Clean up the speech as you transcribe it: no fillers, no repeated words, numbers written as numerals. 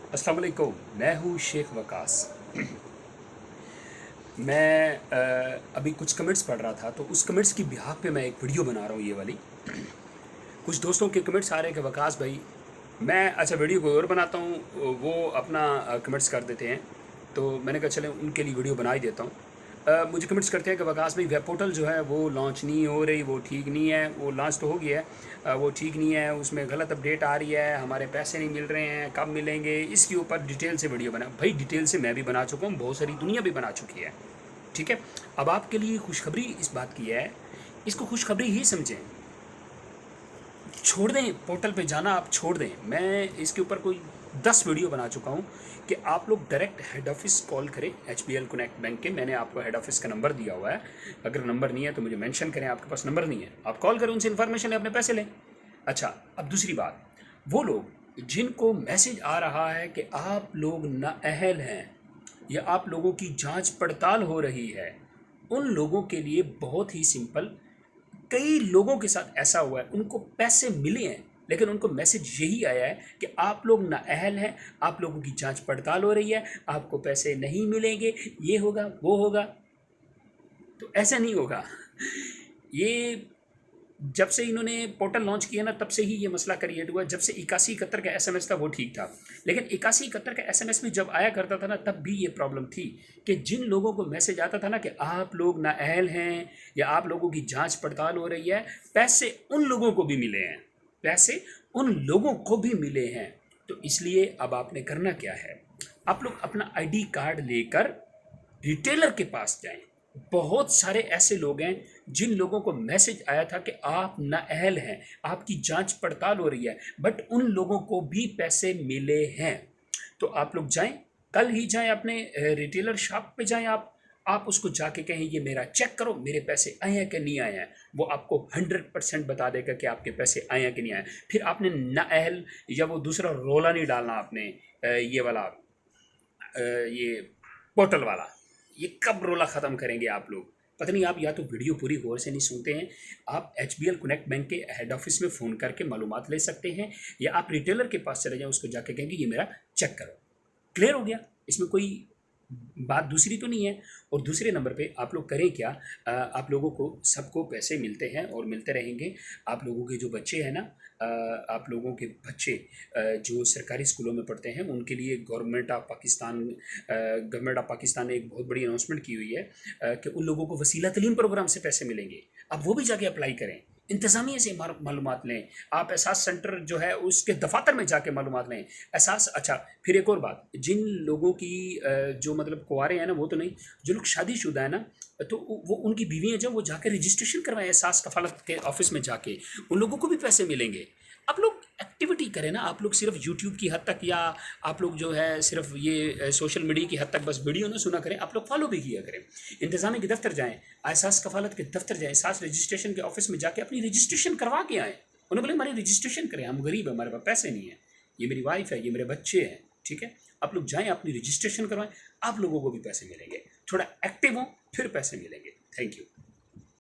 अस्सलाम वालेकुम। मैं हूँ शेख वकास। मैं अभी कुछ कमेंट्स पढ़ रहा था, तो उस कमेंट्स की बिहाफ पे मैं एक वीडियो बना रहा हूँ ये वाली। कुछ दोस्तों के कमेंट्स आ रहे हैं कि वकास भाई, मैं अच्छा वीडियो को और बनाता हूँ, वो अपना कमेंट्स कर देते हैं। तो मैंने कहा चलें उनके लिए वीडियो बना ही देता हूँ। मुझे कमेंट्स करते हैं कि वकास भाई वेब पोर्टल जो है वो लॉन्च नहीं हो रही, वो ठीक नहीं है। वो लॉन्च तो हो गया है, वो ठीक नहीं है, उसमें गलत अपडेट आ रही है, हमारे पैसे नहीं मिल रहे हैं, कब मिलेंगे, इसके ऊपर डिटेल से वीडियो बना। भाई डिटेल से मैं भी बना चुका हूँ, बहुत सारी दुनिया भी बना चुकी है। ठीक है। अब आपके लिए खुशखबरी इस बात की है, इसको खुशखबरी ही समझें। छोड़ दें पोर्टल पे जाना, आप छोड़ दें। मैं इसके ऊपर कोई 10 वीडियो बना चुका हूँ कि आप लोग डायरेक्ट हेड ऑफिस कॉल करें, HBL कनेक्ट बैंक के। मैंने आपको हेड ऑफिस का नंबर दिया हुआ है, अगर नंबर नहीं है तो मुझे मेंशन करें। आपके पास नंबर नहीं है, आप कॉल करें, उनसे इन्फॉर्मेशन लें, अपने पैसे लें। अच्छा, अब दूसरी बात, वो लोग जिनको मैसेज आ रहा है कि आप लोग नाअहल हैं या आप लोगों की जांच पड़ताल हो रही है, उन लोगों के लिए बहुत ही सिंपल। कई लोगों के साथ ऐसा हुआ है, उनको पैसे मिले हैं लेकिन उनको मैसेज यही आया है कि आप लोग नाअहल हैं, आप लोगों की जांच पड़ताल हो रही है, आपको पैसे नहीं मिलेंगे, ये होगा वो होगा। तो ऐसा नहीं होगा। ये जब से इन्होंने पोर्टल लॉन्च किया ना, तब से ही ये मसला क्रिएट हुआ। जब से 8171 का SMS था वो ठीक था, लेकिन 8171 का SMS में जब आया करता था ना, तब भी ये प्रॉब्लम थी कि जिन लोगों को मैसेज आता था ना कि आप लोग नाअहल हैं या आप लोगों की जांच पड़ताल हो रही है, पैसे उन लोगों को भी मिले हैं, पैसे उन लोगों को भी मिले हैं। तो इसलिए अब आपने करना क्या है, आप लोग अपना ID कार्ड लेकर रिटेलर के पास जाएं। बहुत सारे ऐसे लोग हैं जिन लोगों को मैसेज आया था कि आप नाअहल हैं, आपकी जांच पड़ताल हो रही है, बट उन लोगों को भी पैसे मिले हैं। तो आप लोग जाएं, कल ही जाएं, अपने रिटेलर शॉप पे जाएं। आप उसको जाके कहें ये मेरा चेक करो, मेरे पैसे आए हैं कि नहीं आए हैं। वो आपको 100% बता देगा कि आपके पैसे आए हैं कि नहीं आए। फिर आपने नाअहल या वो दूसरा रोला नहीं डालना आपने, ये वाला, ये पोर्टल वाला। ये कब रोला ख़त्म करेंगे आप लोग, पता नहीं। आप या तो वीडियो पूरी गौर से नहीं सुनते हैं। आप HBL कनेक्ट बैंक के हेड ऑफिस में फ़ोन करके मालूमात ले सकते हैं, या आप रिटेलर के पास चले जाएं, उसको जाके कहेंगे ये मेरा चेक करो। क्लियर हो गया, इसमें कोई बात दूसरी तो नहीं है। और दूसरे नंबर पे आप लोग करें क्या, आप लोगों को सबको पैसे मिलते हैं और मिलते रहेंगे। आप लोगों के जो बच्चे हैं ना, आप लोगों के बच्चे जो सरकारी स्कूलों में पढ़ते हैं, उनके लिए गवर्नमेंट ऑफ पाकिस्तान ने एक बहुत बड़ी अनाउंसमेंट की हुई है कि उन लोगों को वसीला तलीम प्रोग्राम से पैसे मिलेंगे। अब वो भी जाके अप्लाई करें, इंतज़ामिया से मालूमात लें। आप एहसास सेंटर जो है उसके दफातर में जाके मालूमात लें। एहसास, अच्छा, फिर एक और बात, जिन लोगों की जो मतलब कुंवारे हैं ना, वो तो नहीं, जो लोग शादीशुदा है ना, तो वो उनकी बीवी हैं, जब वो जाकर रजिस्ट्रेशन करवाएं एहसास कफालत के ऑफिस में जाके, उन लोगों को भी पैसे मिलेंगे। आप लोग एक्टिविटी करें ना, आप लोग सिर्फ यूट्यूब की हद तक, या आप लोग जो है सिर्फ ये सोशल मीडिया की हद तक बस वीडियो ना सुना करें, आप लोग फॉलो भी किया करें। इंतज़ामिया के दफ्तर जाएं, एहसास कफालत के दफ्तर जाएं, एहसास रजिस्ट्रेशन के ऑफिस में जाके अपनी रजिस्ट्रेशन करवा के आएँ। उन्होंने बोले हमारी रजिस्ट्रेशन करें, हम गरीब है, हमारे पास पैसे नहीं है, ये मेरी वाइफ है, ये मेरे बच्चे हैं। ठीक है, आप लोग जाएं, अपनी रजिस्ट्रेशन करवाएं, आप लोगों को भी पैसे मिलेंगे। थोड़ा एक्टिव हों, फिर पैसे मिलेंगे। Thank you.